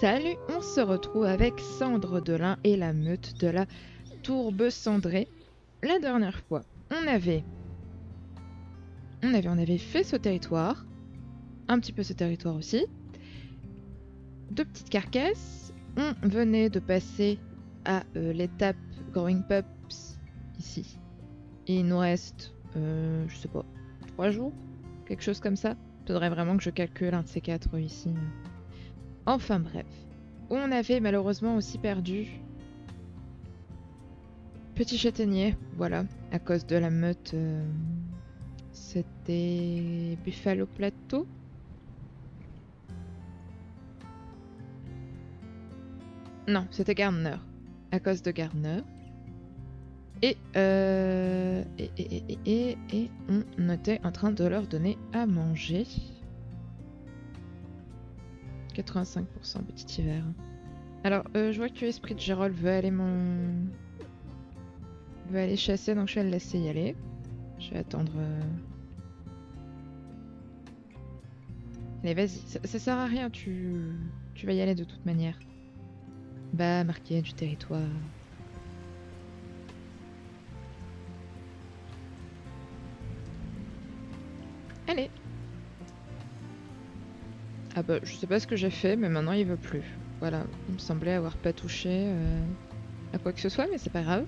Salut, on se retrouve avec Cendre Delin et la meute de la Tourbe Cendrée. La dernière fois, on avait fait ce territoire, un petit peu ce territoire aussi, deux petites carcasses. On venait de passer à l'étape Growing Pups ici. Et il nous reste, je sais pas, 3 jours, quelque chose comme ça. Faudrait vraiment que je calcule un de ces 4 ici. Enfin bref, on avait malheureusement aussi perdu Petit châtaignier, voilà, à cause de la meute. C'était Buffalo Plateau. Non, c'était Gardner, à cause de Gardner. Et on était en train de leur donner à manger. 85% petit hiver. Alors, je vois que Esprit de Gérald veut aller chasser, donc je vais le laisser y aller. Je vais attendre. Allez, vas-y, ça sert à rien, tu vas y aller de toute manière. Bah, marqué du territoire. Allez. Ah bah, je sais pas ce que j'ai fait, mais maintenant il veut plus. Voilà, il me semblait avoir pas touché à quoi que ce soit, mais c'est pas grave.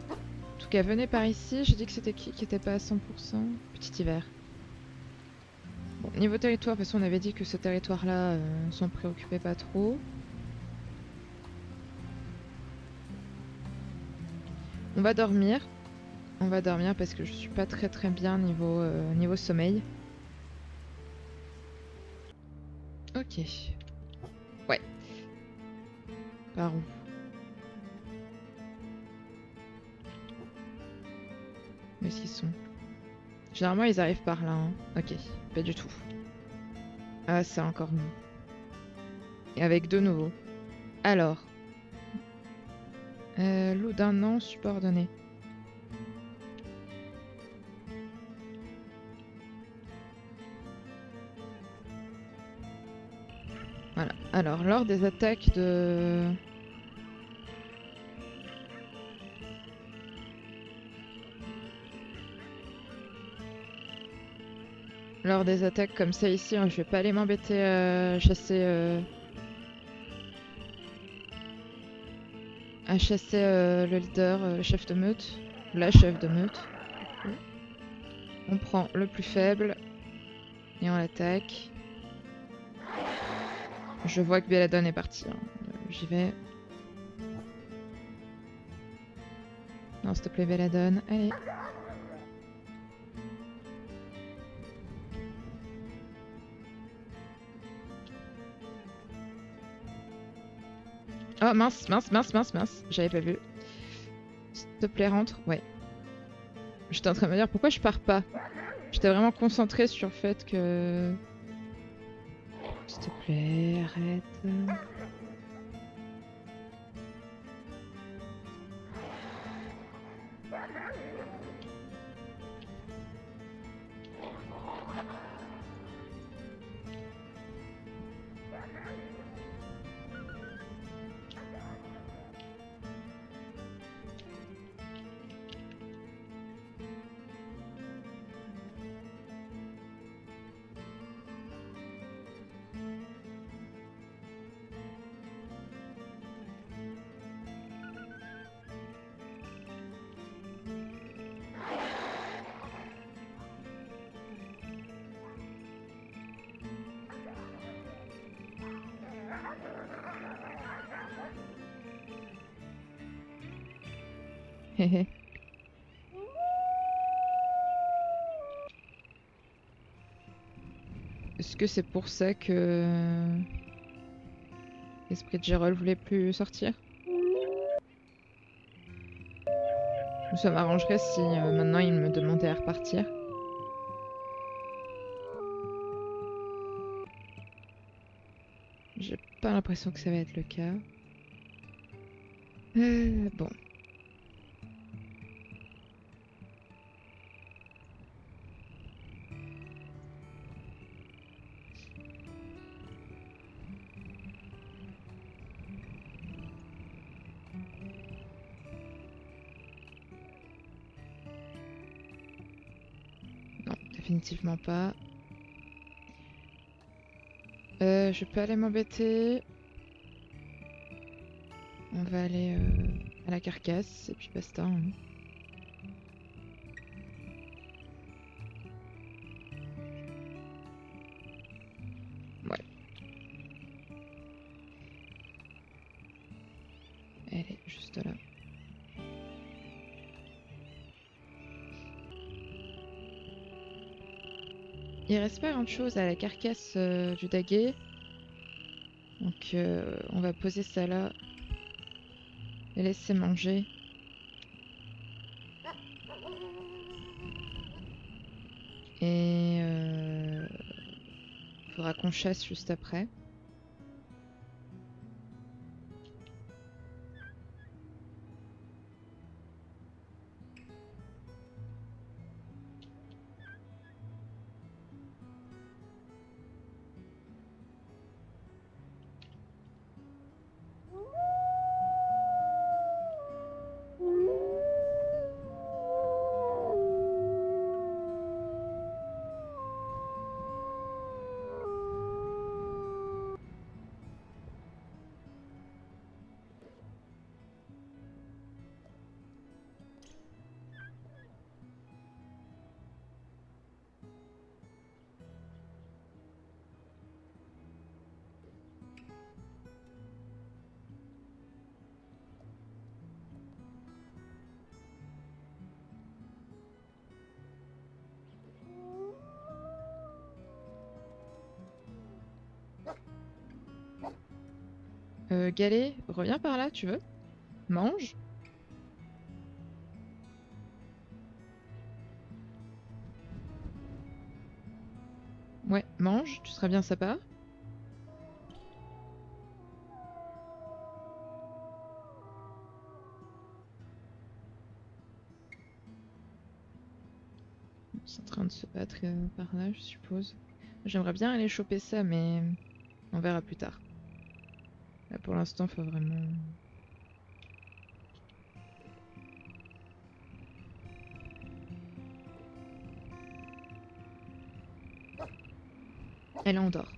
En tout cas, venez par ici. J'ai dit que c'était qui était pas à 100%. Petit hiver. Bon, niveau territoire, parce qu'on avait dit que ce territoire-là s'en préoccupait pas trop. On va dormir. On va dormir parce que je suis pas très bien niveau sommeil. Ok. Ouais. Par où? Où est-ce qu'ils sont? Généralement, ils arrivent par là. Hein. Ok. Pas du tout. Ah, c'est encore mieux. Et avec de nouveau. Alors. Loup d'un an subordonné. Voilà. Alors, lors des attaques de... Lors des attaques comme ça ici, hein, je vais pas aller m'embêter à chasser... le leader, le chef de meute. La chef de meute. On prend le plus faible. Et on l'attaque. Je vois que Belladone est parti. Hein. J'y vais. Non, s'il te plaît, Belladone. Allez. Oh mince. J'avais pas vu. S'il te plaît, rentre. Ouais. J'étais en train de me dire pourquoi je pars pas. J'étais vraiment concentrée sur le fait que... S'il te plaît, arrête. Hé. Est-ce que c'est pour ça que... Esprit de Gérald voulait plus sortir? Ça m'arrangerait si maintenant il me demandait à repartir. J'ai pas l'impression que ça va être le cas. Bon. définitivement pas. Je peux aller m'embêter. On va aller à la carcasse et puis basta. Hein. Ouais. Elle est juste là. Il reste pas grand chose à la carcasse du daguet. Donc on va poser ça là. Et laisser manger. Et faudra qu'on chasse juste après. Galet, reviens par là, tu veux? Mange. Ouais, mange, tu seras bien sympa. Ils sont en train de se battre par là, je suppose. J'aimerais bien aller choper ça, mais on verra plus tard. Là, pour l'instant, faut vraiment... Elle endort.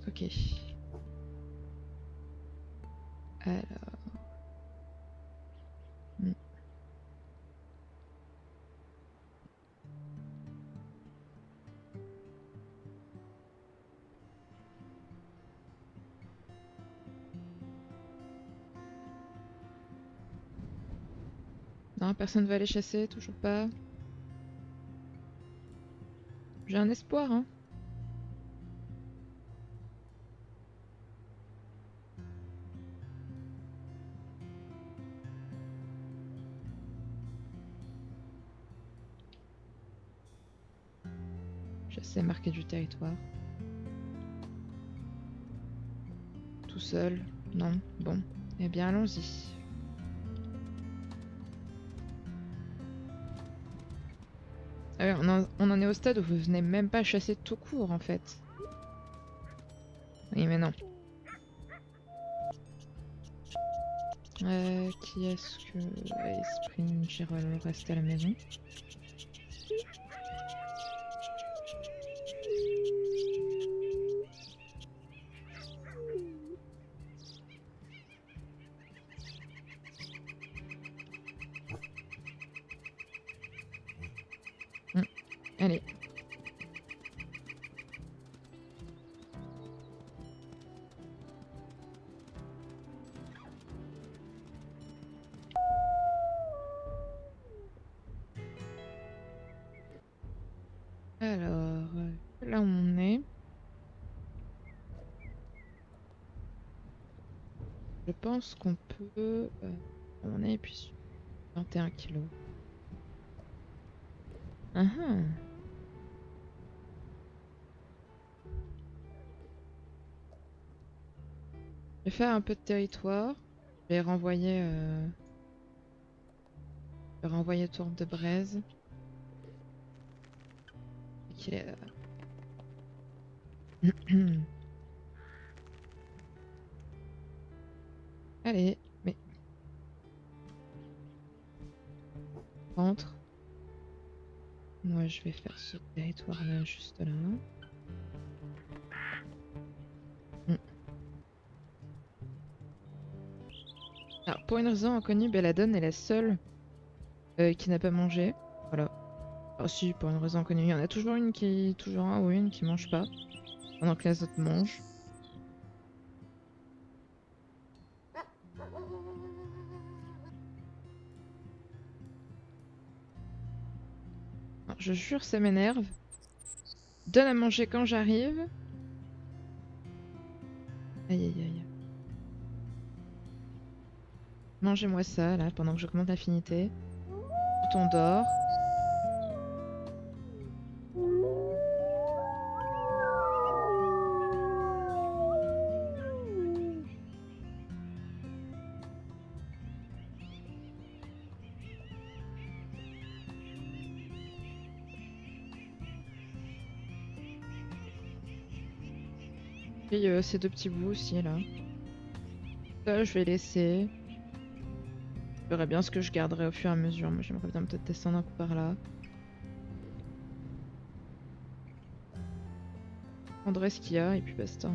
Ok. Alors... Hmm. Non, personne va aller chasser, toujours pas. J'ai un espoir, hein. Chasser, marquer du territoire. Tout seul. Non, bon. Eh bien, allons-y. Ah ouais, on en est au stade où vous venez même pas chasser tout court, en fait. Oui, mais non. Qui est-ce que... Esprit Girol reste à la maison. Allez. Alors, là où on est... Je pense qu'on peut... on est puis 21 kilos. Ah ah. Je vais faire un peu de territoire. Je vais renvoyer Tourne de Braise. Qu'il est... Allez, mais... Rentre. Moi je vais faire ce territoire là juste là. Alors pour une raison inconnue, Belladone est la seule qui n'a pas mangé. Voilà. Ah si, pour une raison inconnue, il y en a toujours une qui. Toujours un ou une qui mange pas. Pendant que les autres mangent. Alors, je jure, ça m'énerve. Donne à manger quand j'arrive. Aïe aïe aïe. Mangez-moi ça là pendant que j'augmente l'affinité. Tout on dort. Et ces deux petits bouts aussi là. Ça je vais laisser. Je verrai bien ce que je garderai au fur et à mesure. Moi j'aimerais bien peut-être descendre un peu par là. Prendrai ce qu'il y a et puis basta.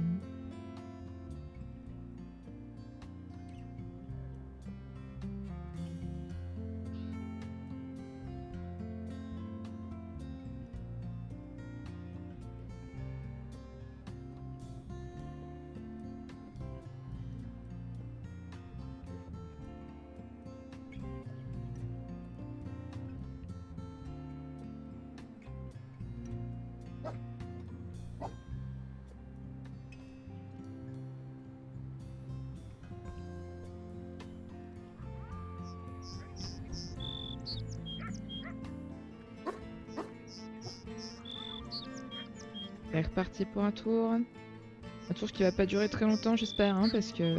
On est reparti pour un tour. Un tour qui va pas durer très longtemps, j'espère, hein, parce que.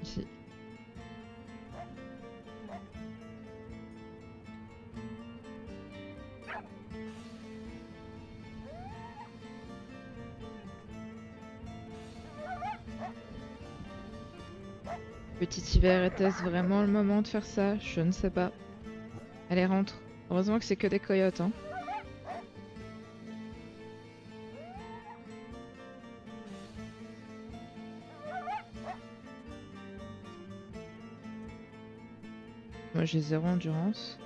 Ici. Petit hiver, était-ce vraiment le moment de faire ça? Je ne sais pas. Allez, rentre. Heureusement que c'est que des coyotes, hein. Moi j'ai zéro endurance.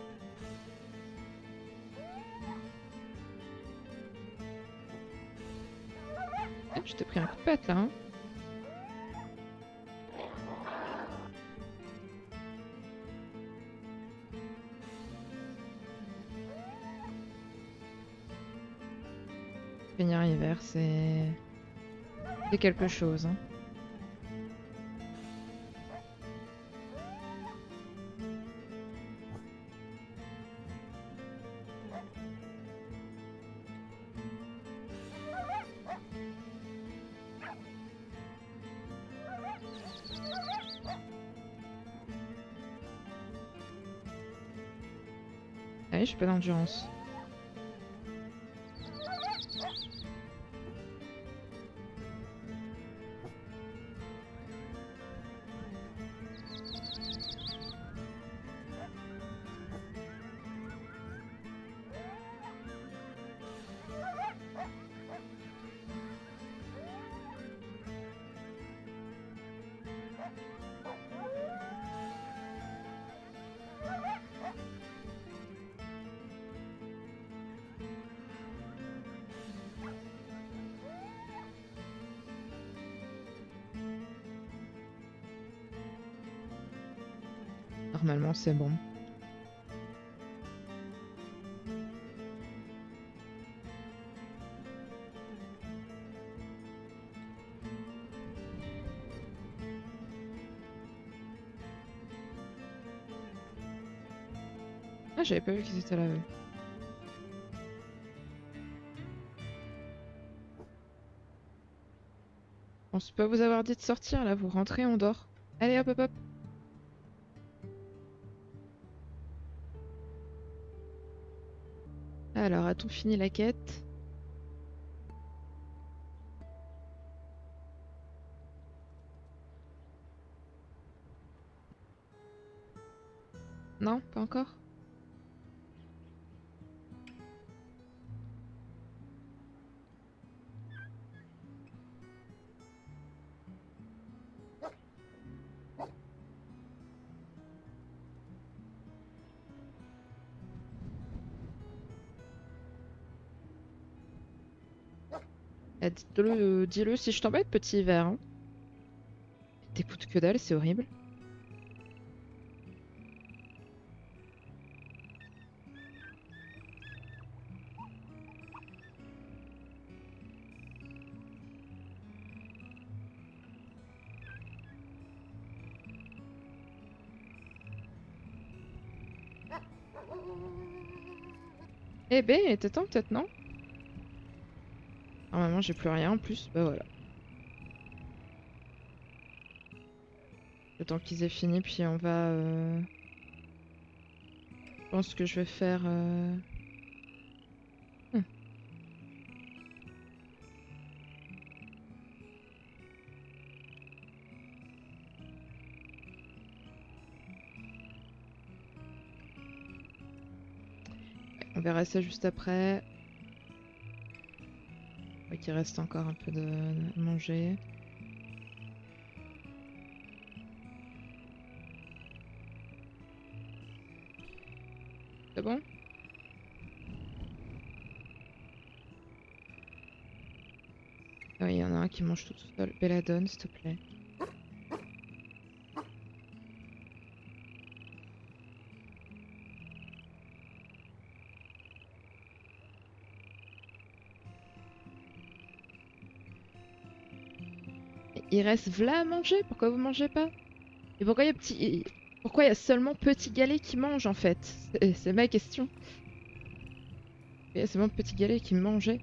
Je t'ai pris un coup de patte là, hein. Finir hiver, c'est quelque chose, hein. Allez, j'ai pas d'endurance. Normalement, c'est bon. Ah, j'avais pas vu qu'ils étaient là, eux. Je pense pas vous avoir dit de sortir, là. Vous rentrez, on dort. Allez, hop, hop, hop. Alors, a-t-on fini la quête? Non, pas encore. Eh, dis-le si je t'embête, petit hiver. Hein. T'écoutes que dalle, c'est horrible. Eh ben, il était temps peut-être, non? Normalement, j'ai plus rien en plus. Bah voilà. Le temps qu'ils aient fini, puis on va... Je pense que je vais faire... hmm. On verra ça juste après. Ouais, qu'il reste encore un peu de manger. C'est bon? Ah oui, il y en a un qui mange tout seul. Belladone, s'il te plaît. Il reste v'là à manger? Pourquoi vous mangez pas? Et pourquoi il y a Pourquoi il y a seulement Petit Galet qui mange en fait? C'est ma question. Il y a seulement Petit Galet qui mangeait.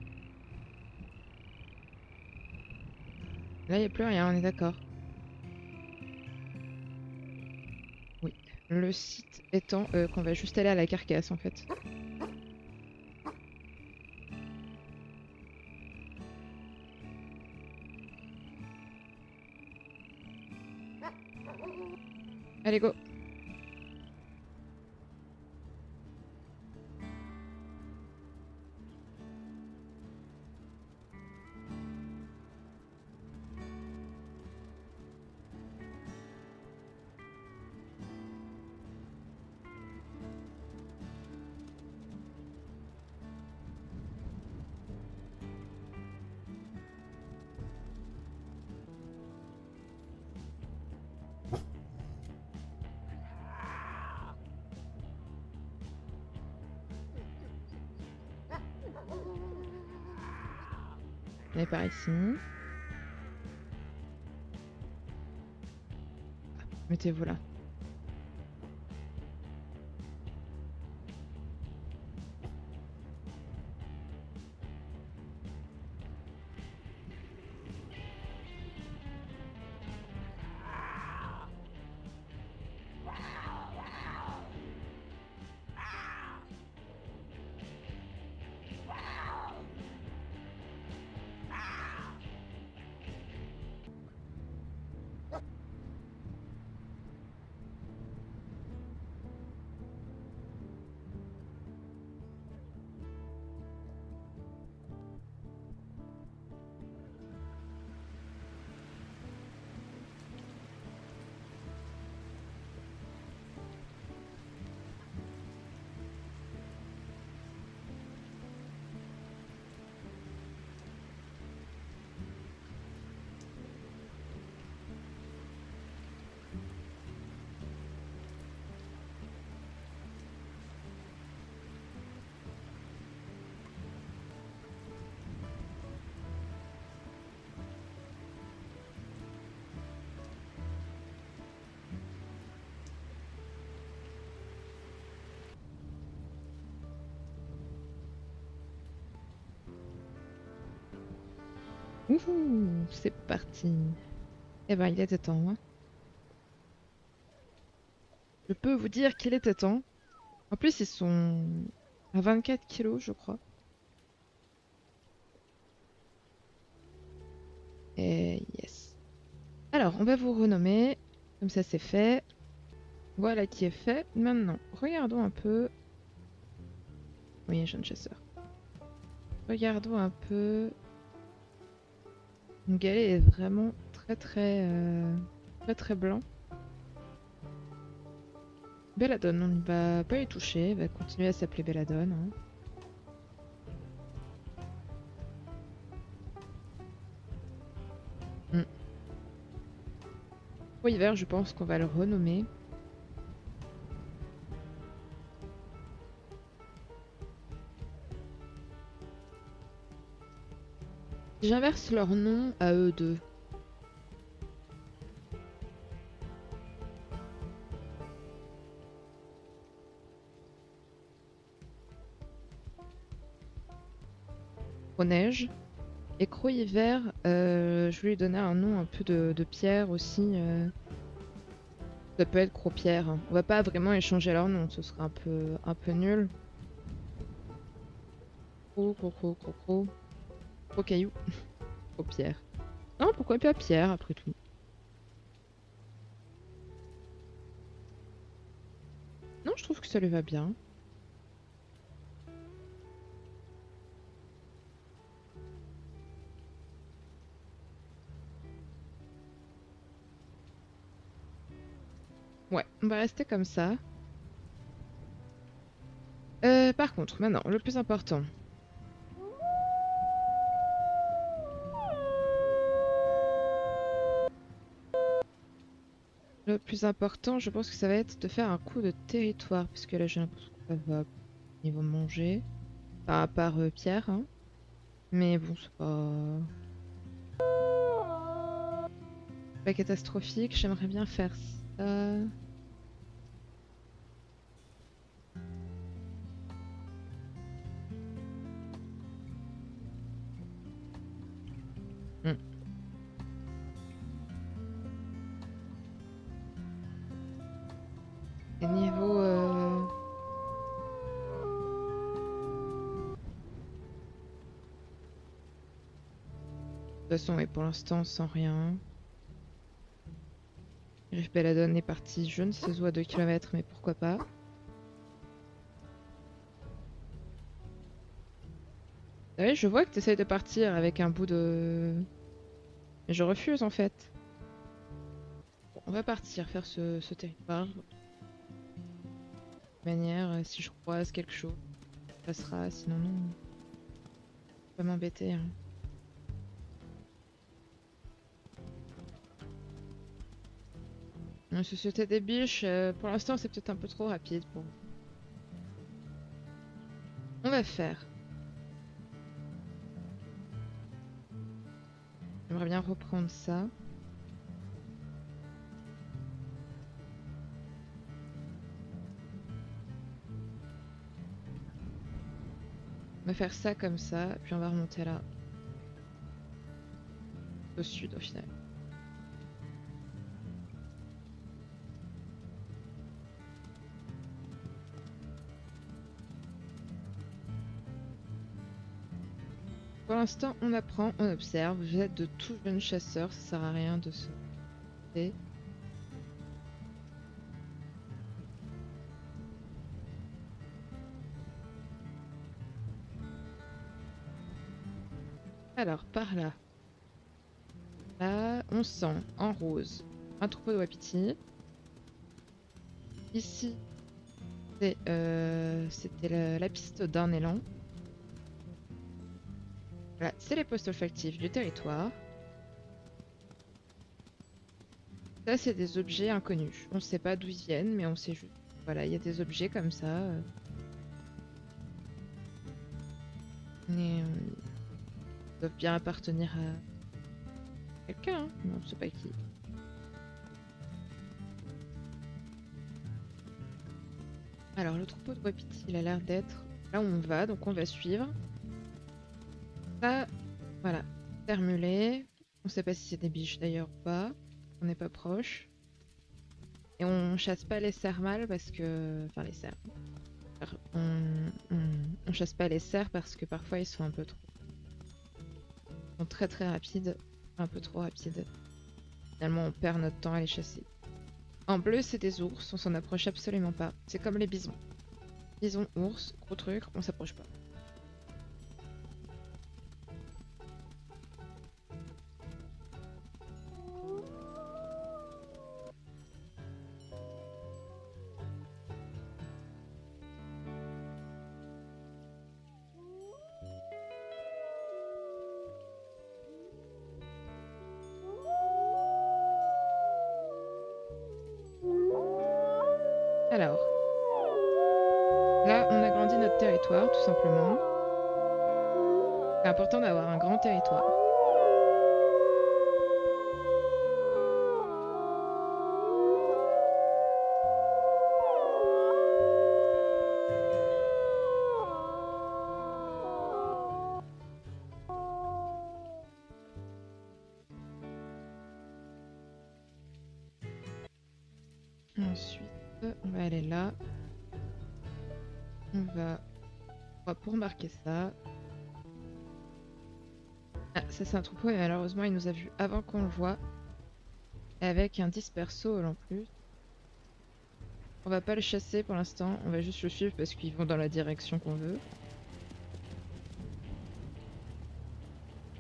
Là, il n'y a plus rien, on est d'accord. Oui. Le site étant qu'on va juste aller à la carcasse en fait. Allez, go! On est par ici. Mettez-vous là. Ouhou, c'est parti. Eh ben, il était temps. Hein. Je peux vous dire qu'il était temps. En plus, ils sont à 24 kilos, je crois. Et yes. Alors, on va vous renommer. Comme ça, c'est fait. Voilà qui est fait. Maintenant, regardons un peu. Oui, jeune chasseur. Regardons un peu. Mon galet est vraiment très blanc. Belladone, on ne va pas y toucher. Elle va continuer à s'appeler Belladone. Hein. Pour hiver, je pense qu'on va le renommer. J'inverse leur nom à eux deux. Aux neiges. Et Croc-Hiver, je vais lui donner un nom un peu de pierre aussi. Ça peut être Croc-Pierre. Hein. On va pas vraiment échanger leur nom, ce serait un peu nul. Croc-Caillou. Croc-Pierre. Non, pourquoi pas Pierre après tout. Non, je trouve que ça lui va bien. Ouais, on va rester comme ça. Par contre, maintenant, le plus important. Le plus important, je pense que ça va être de faire un coup de territoire. Parce que là, j'ai l'impression que ça va niveau manger. Enfin, à part Pierre. Hein. Mais bon, c'est pas catastrophique. J'aimerais bien faire ça. Hmm. Et niveau... De toute façon, oui, pour l'instant, sans rien. Riff Belladone est parti, je ne sais où à 2 km, mais pourquoi pas. Ah oui, je vois que tu essayes de partir avec un bout de... Mais je refuse en fait. Bon, on va partir faire ce territoire. De toute manière, si je croise quelque chose, ça passera, sinon non. Pas m'embêter. Hein. Société des biches, pour l'instant c'est peut-être un peu trop rapide pour... On va faire. J'aimerais bien reprendre ça. On va faire ça comme ça, puis on va remonter là. Au sud au final. Pour l'instant, on apprend, on observe. Vous êtes de tout jeunes chasseurs, ça sert à rien de se... Alors, par là. Là, on sent en rose un troupeau de wapiti. Ici, c'était la piste d'un élan. Voilà, c'est les postes olfactifs du territoire. Ça, c'est des objets inconnus. On ne sait pas d'où ils viennent, mais on sait juste. Voilà, il y a des objets comme ça. Mais ils doivent bien appartenir à quelqu'un. Hein. Non, je sais pas qui. Alors, le troupeau de wapiti, il a l'air d'être là où on va, donc on va suivre. Ça, voilà, termulé. On sait pas si c'est des biches d'ailleurs ou pas. On n'est pas proche. Et on chasse pas les cerfs mâles parce que... Enfin, les cerfs. On chasse pas les cerfs parce que parfois ils sont un peu trop... Ils sont très rapides. Un peu trop rapides. Finalement, on perd notre temps à les chasser. En bleu, c'est des ours, on s'en approche absolument pas. C'est comme les bisons. Bison, ours, gros truc, on s'approche pas. Alors, là, on agrandit notre territoire, tout simplement. C'est important d'avoir un grand territoire. Ensuite, on va aller là. On va pour marquer ça. Ah, ça c'est un troupeau et malheureusement il nous a vu avant qu'on le voit. Avec un disperso en plus. On va pas le chasser pour l'instant, on va juste le suivre parce qu'ils vont dans la direction qu'on veut.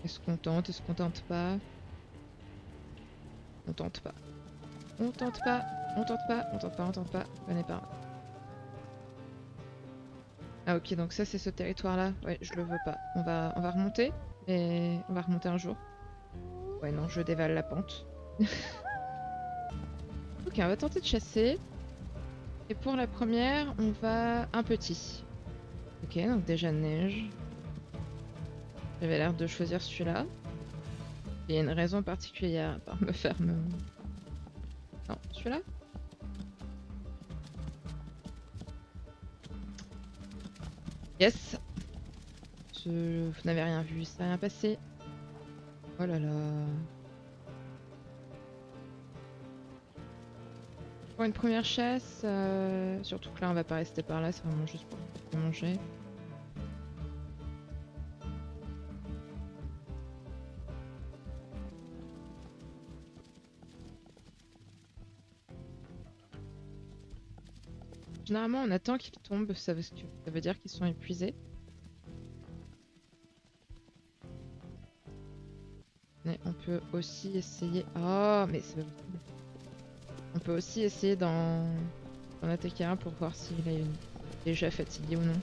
Est-ce qu'on tente? Est-ce qu'on tente pas? On tente pas. On tente pas. On tente pas. On tente pas. On tente pas. On est pas. Ah ok, donc ça c'est ce territoire là. Ouais, je le veux pas. On va remonter. Et on va remonter un jour. Ouais non, je dévale la pente. Ok, on va tenter de chasser. Et pour la première, on va un petit. Ok, donc déjà neige. J'avais l'air de choisir celui-là. Il y a une raison particulière à part me faire me... Non, celui-là? Yes! Vous n'avez rien vu, ça n'a rien passé. Oh là là. Pour une première chasse, surtout que là on va pas rester par là, c'est vraiment juste pour manger. Généralement on attend qu'ils tombent, ça veut dire qu'ils sont épuisés. Mais on peut aussi essayer... Oh, mais c'est pas possible. On peut aussi essayer d'en attaquer un pour voir s'il est déjà fatigué ou non.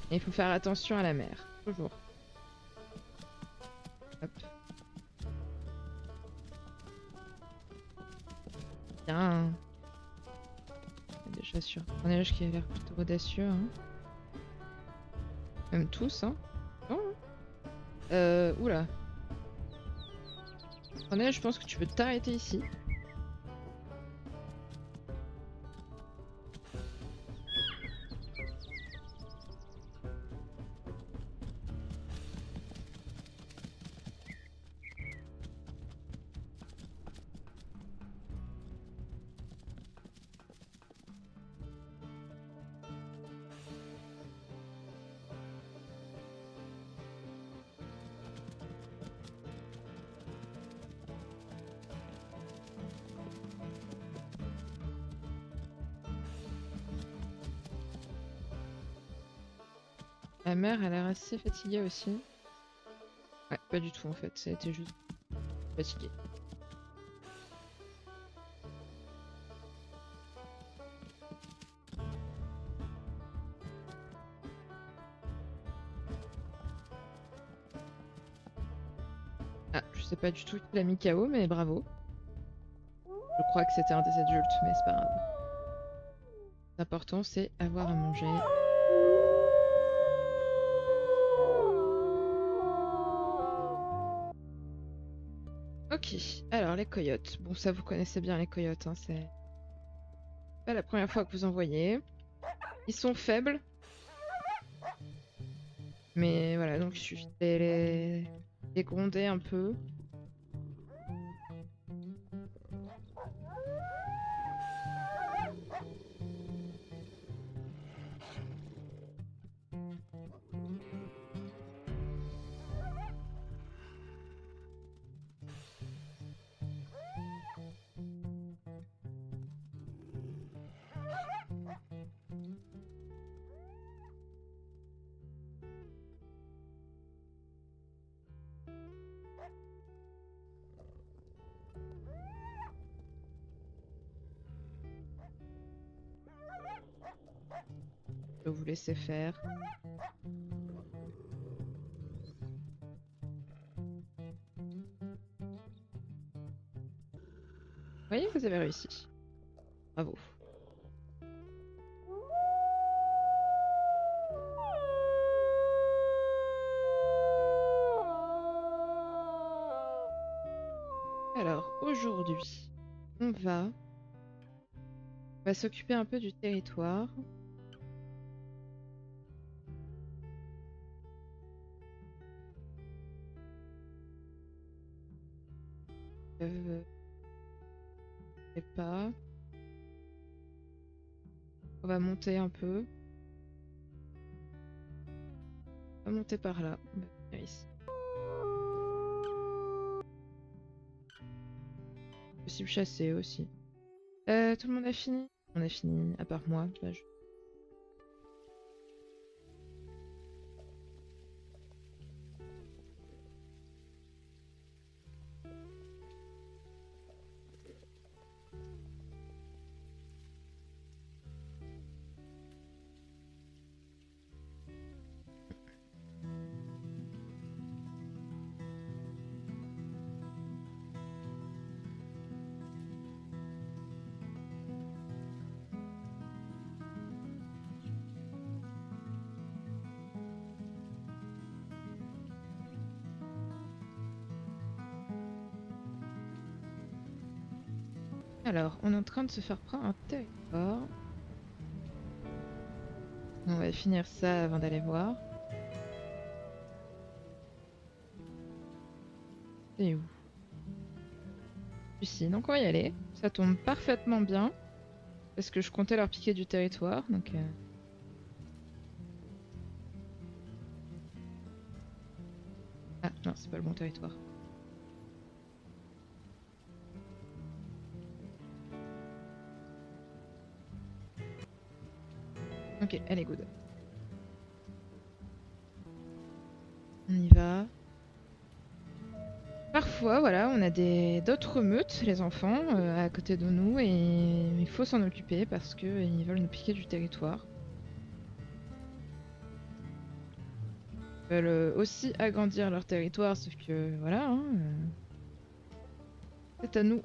Et il faut faire attention à la mer, toujours. Hop. Bien. Déjà sur un neige qui a l'air plutôt audacieux. Hein. Même tous, hein. Oh. Oula. Je pense que tu peux t'arrêter ici. La mère a l'air assez fatiguée aussi. Ouais, pas du tout en fait, ça a été juste fatigué. Ah, je sais pas du tout qui l'a mis KO, mais bravo. Je crois que c'était un des adultes, mais c'est pas grave. L'important c'est avoir à manger. Ok, alors les coyotes. Bon, ça vous connaissez bien les coyotes, hein, c'est pas la première fois que vous en voyez. Ils sont faibles. Mais voilà, donc il suffit de les gronder un peu. Je vais vous laisser faire. Vous voyez, vous avez réussi. Bravo. Alors, aujourd'hui, on va s'occuper un peu du territoire. Je sais pas. On va monter un peu. On va monter par là. On va venir ici. Possible chasser aussi. Tout le monde a fini? On a fini, à part moi. Bah, Alors, on est en train de se faire prendre un territoire. On va finir ça avant d'aller voir. C'est où? Ici, donc on va y aller. Ça tombe parfaitement bien. Parce que je comptais leur piquer du territoire, donc... Ah non, c'est pas le bon territoire. Ok, elle est good. On y va. Parfois, voilà, on a d'autres meutes, les enfants, à côté de nous, et il faut s'en occuper parce que ils veulent nous piquer du territoire. Ils veulent aussi agrandir leur territoire, sauf que voilà, hein, c'est à nous.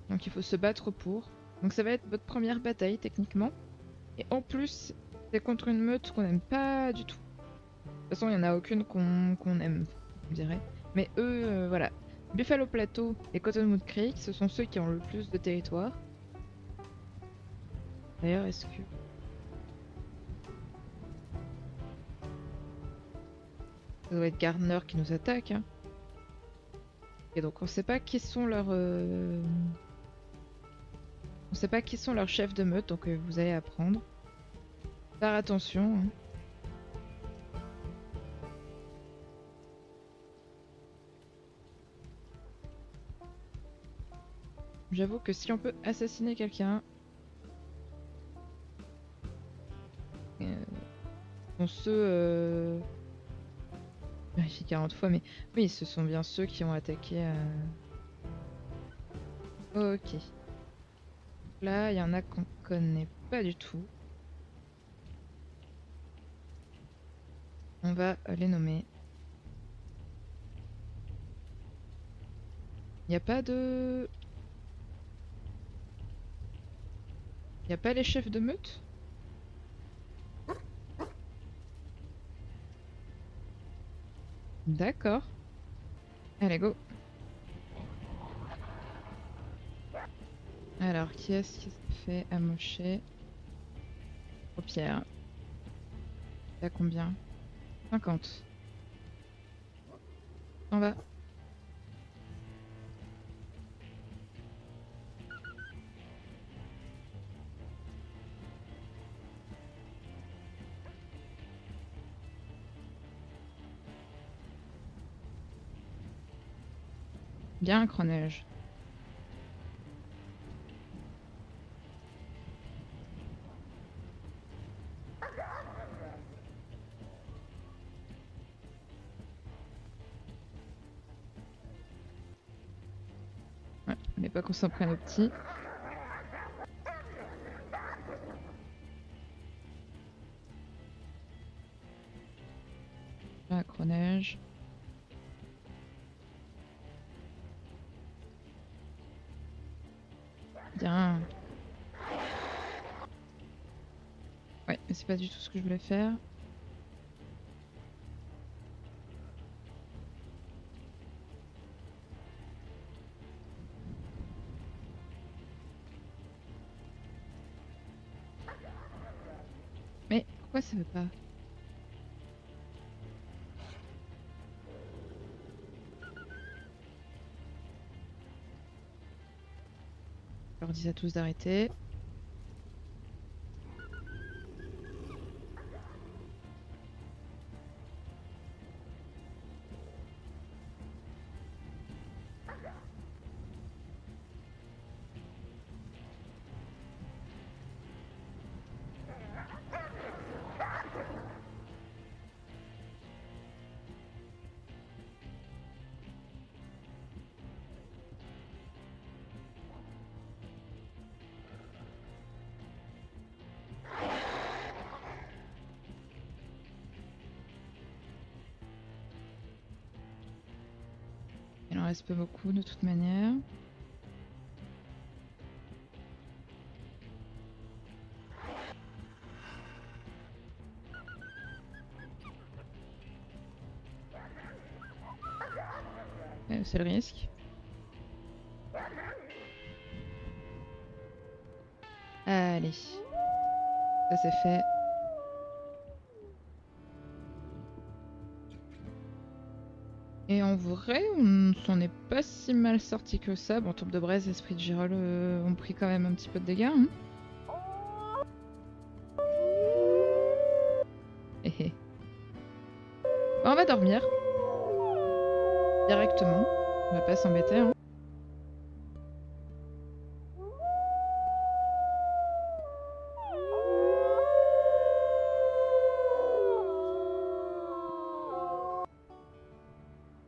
Donc il faut se battre pour. Donc ça va être votre première bataille techniquement. Et en plus, c'est contre une meute qu'on n'aime pas du tout. De toute façon, il n'y en a aucune qu'on aime, on dirait. Mais eux, voilà. Buffalo Plateau et Cottonwood Creek, ce sont ceux qui ont le plus de territoire. D'ailleurs, est-ce que... Ça doit être Gardner qui nous attaque. Hein. Et donc on sait pas qui sont leurs... On sait pas qui sont leurs chefs de meute, donc vous allez apprendre. Faire attention. Hein. J'avoue que si on peut assassiner quelqu'un... sont ceux... Vérifie 40 fois, mais... Oui, ce sont bien ceux qui ont attaqué... Ok. Là, il y en a qu'on connaît pas du tout. On va les nommer. Il n'y a pas de... Il n'y a pas les chefs de meute? D'accord. Allez, go. Alors, qui est-ce qui s'est fait amocher? Paupière. T'as combien? 50. On va. Bien, Croneige. Ouais, mais pas qu'on s'en prenne au petit. Macro-neige. Bien. Ouais, mais c'est pas du tout ce que je voulais faire. Mais pourquoi ça veut pas? Je leur dis à tous d'arrêter. Il en reste pas beaucoup de toute manière. C'est le risque. Allez. Ça c'est fait. Et en vrai, on s'en est pas si mal sorti que ça. Bon, Tourbe de Braise, Esprit de Gérol ont pris quand même un petit peu de dégâts. Hein. Hé. Bon, on va dormir. Directement. On va pas s'embêter. Hein.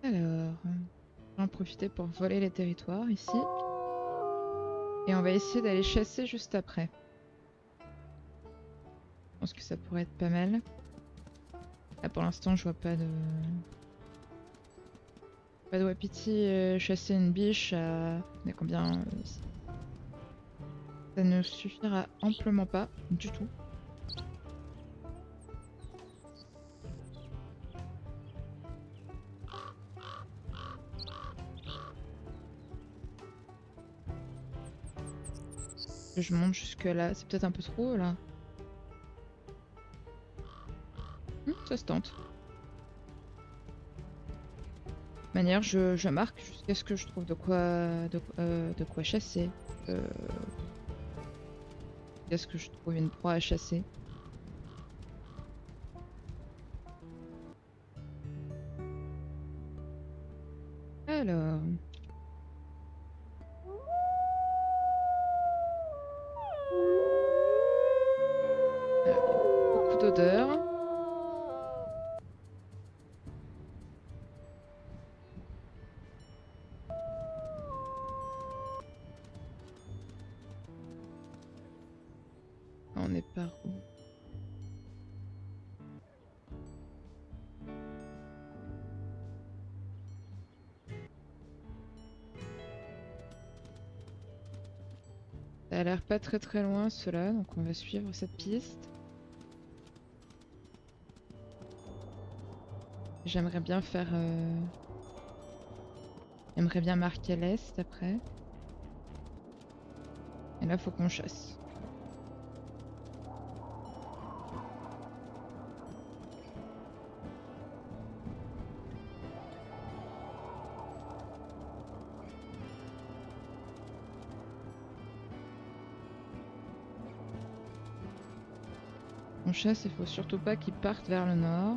Alors, on va en profiter pour voler les territoires ici. Et on va essayer d'aller chasser juste après. Je pense que ça pourrait être pas mal. Là pour l'instant je vois pas de... Pas de wapiti chasser une biche à... On est combien ici? Ça ne suffira amplement pas du tout. Je monte jusque là, c'est peut-être un peu trop là. Ça se tente. De toute manière, je marque jusqu'à ce que je trouve de quoi chasser. Jusqu'à ce que je trouve une proie à chasser. Alors... beaucoup d'odeurs. On est par où? Ça a l'air pas très loin cela, donc on va suivre cette piste. J'aimerais bien faire... J'aimerais bien marquer l'est après. Et là faut qu'on chasse. On chasse, il faut surtout pas qu'ils partent vers le nord.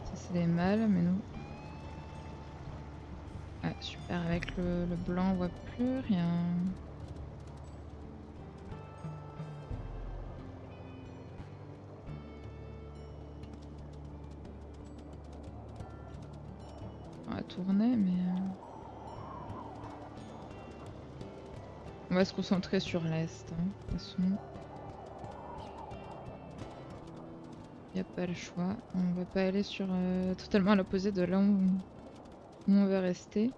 Ça c'est des mâles, mais nous... Ah super, avec le blanc on voit plus rien. tourner, mais... On va se concentrer sur l'Est, hein, de toute façon. Y a pas le choix. On va pas aller sur totalement à l'opposé de là où on veut rester.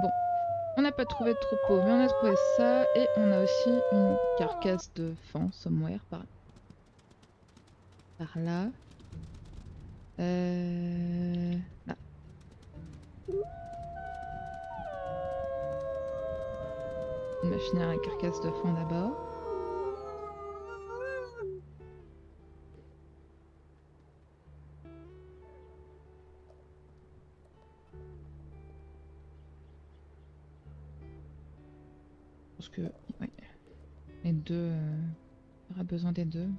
Bon, on n'a pas trouvé de troupeau, mais on a trouvé ça. Et on a aussi une carcasse de fan somewhere par là. Là. On va finir la carcasse de fan d'abord. Parce que ouais, les deux, on aura besoin des deux.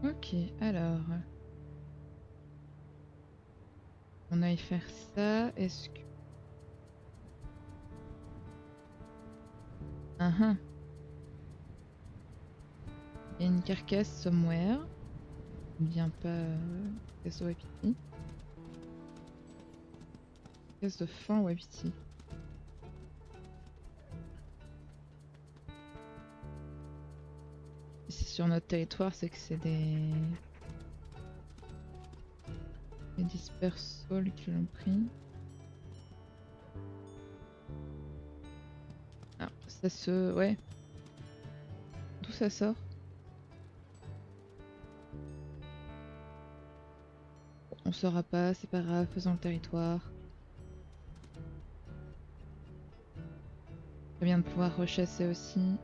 Ok, alors. On aille faire ça. Est-ce que... Il y a une carcasse somewhere. Bien pas... Carcasse de Wapiti. Carcasse de fin Wapiti. Si sur notre territoire, c'est que c'est des dispersals qui l'ont pris. Alors, ça se... Ouais. D'où ça sort? On saura pas, c'est pas grave, faisons le territoire. Très bien de pouvoir rechasser aussi.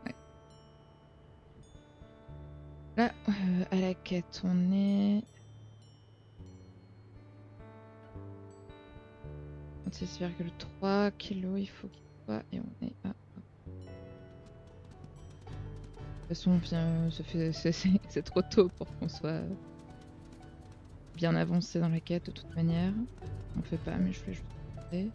Ouais. Là, à la quête, on est... 36,3 kilos, il faut qu'il soit... Et on est à... De toute façon, c'est trop tôt pour qu'on soit bien avancé dans la quête de toute manière. On fait pas, mais je voulais juste regarder.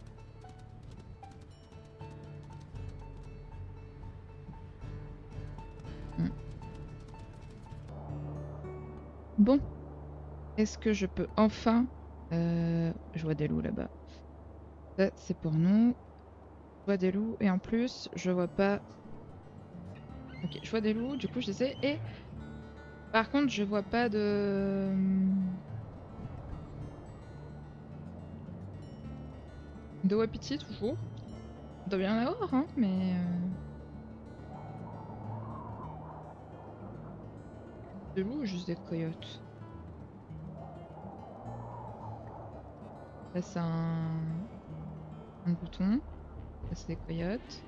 Bon. Est-ce que je peux enfin... Je vois des loups là-bas. Ça, c'est pour nous. Je vois des loups et en plus, je vois pas... Ok, je vois des loups, du coup je les ai. Et par contre, je vois pas de... De wapiti toujours. Il doit bien en avoir, hein, mais... Des loups ou juste des coyotes? Là, c'est un bouton. Là, c'est des coyotes.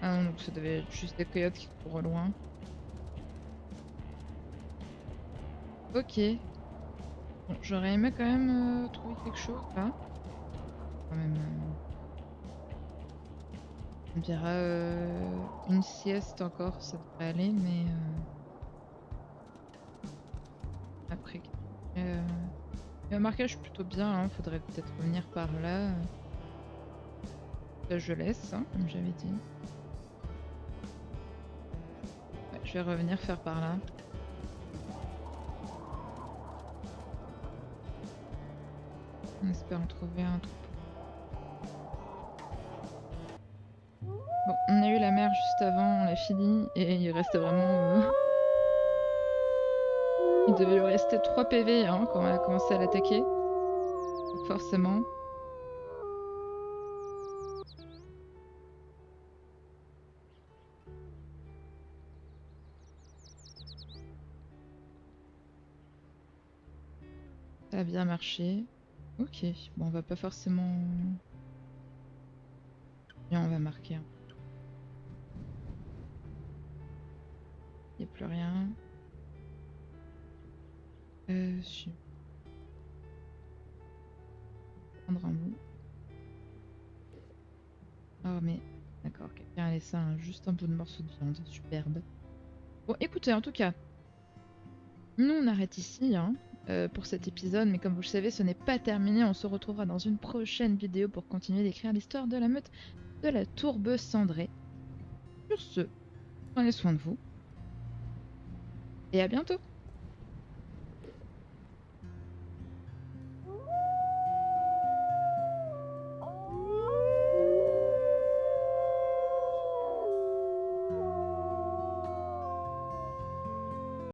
Ah non, donc ça devait être juste des coyotes qui courent au loin. Ok. Bon, j'aurais aimé quand même trouver quelque chose là. Quand même. On dira une sieste encore, ça devrait aller, mais après. Le marquage plutôt bien, hein. Faudrait peut-être revenir par là. Ça, je laisse, hein, comme j'avais dit. Ouais, je vais revenir faire par là. On espère en trouver un troupeau. Bon, on a eu la mer juste avant, on l'a fini, et il reste vraiment... Il devait lui rester 3 PV hein, quand on a commencé à l'attaquer. Donc forcément... Ça a bien marché. Ok, bon on va pas forcément... Bien, on va marquer. Il n'y a plus rien. Si. Prendre un bout. Oh mais... D'accord, quelqu'un a laissé juste un bout de morceau de viande. Superbe. Bon écoutez, en tout cas... Nous on arrête ici, hein. pour cet épisode, mais comme vous le savez, ce n'est pas terminé. On se retrouvera dans une prochaine vidéo pour continuer d'écrire l'histoire de la meute de la Tourbe Cendrée. Sur ce, prenez soin de vous et à bientôt.